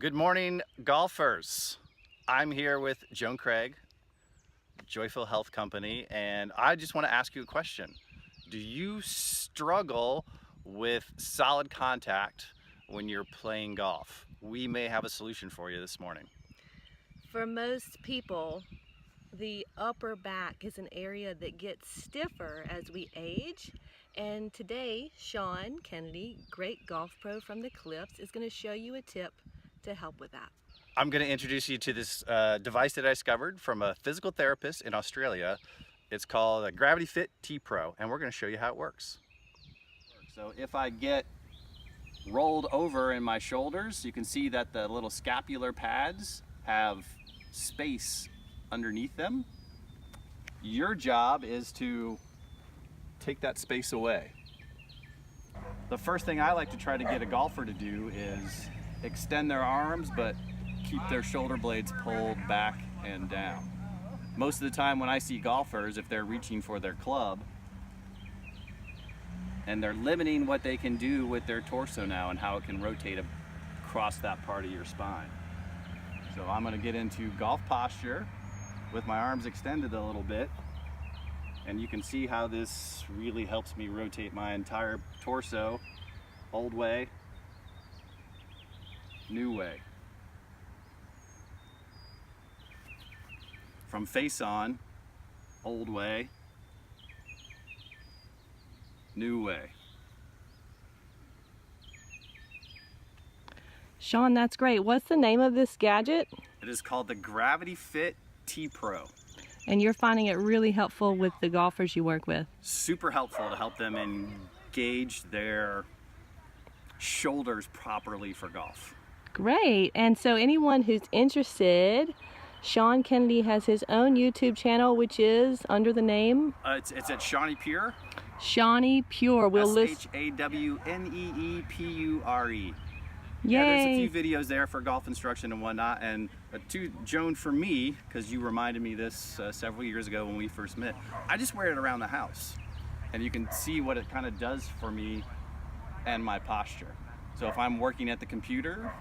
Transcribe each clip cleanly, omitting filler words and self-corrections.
Good morning, golfers. I'm here with Joan Craig, Joyful Health Company, and I just want to ask you a question. Do you struggle with solid contact when you're playing golf? We may have a solution for you this morning. For most people, the upper back is an area that gets stiffer as we age. And today, Sean Kennedy, great golf pro from the Cliffs, is going to show you a tip to help with that. I'm going to introduce you to this device that I discovered from a physical therapist in Australia. It's called a Gravity Fit T Pro, and we're going to show you how it works. So if I get rolled over in my shoulders, you can see that the little scapular pads have space underneath them. Your job is to take that space away. The first thing I like to try to get a golfer to do is extend their arms, but keep their shoulder blades pulled back and down. Most of the time when I see golfers, if they're reaching for their club and they're limiting what they can do with their torso now and how it can rotate across that part of your spine. So I'm going to get into golf posture with my arms extended a little bit, and you can see how this really helps me rotate my entire torso. Old way, new way. From face on, old way, new way. Sean, that's great. What's the name of this gadget? It is called the Gravity Fit T Pro. And you're finding it really helpful with the golfers you work with. Super helpful to help them engage their shoulders properly for golf. Great. And so anyone who's interested, Sean Kennedy has his own YouTube channel, which is under the name? It's at Shawnee Pure. Shawnee Pure. We'll list SHAWNEEPURE. Yay. Yeah, there's a few videos there for golf instruction and whatnot. And to Joan, for me, because you reminded me this several years ago when we first met, I just wear it around the house. And you can see what it kind of does for me and my posture. So if I'm working at the computer,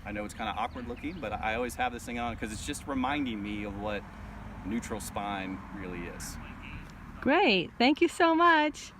I know it's kind of awkward looking, but I always have this thing on because it's just reminding me of what neutral spine really is. Great. Thank you so much.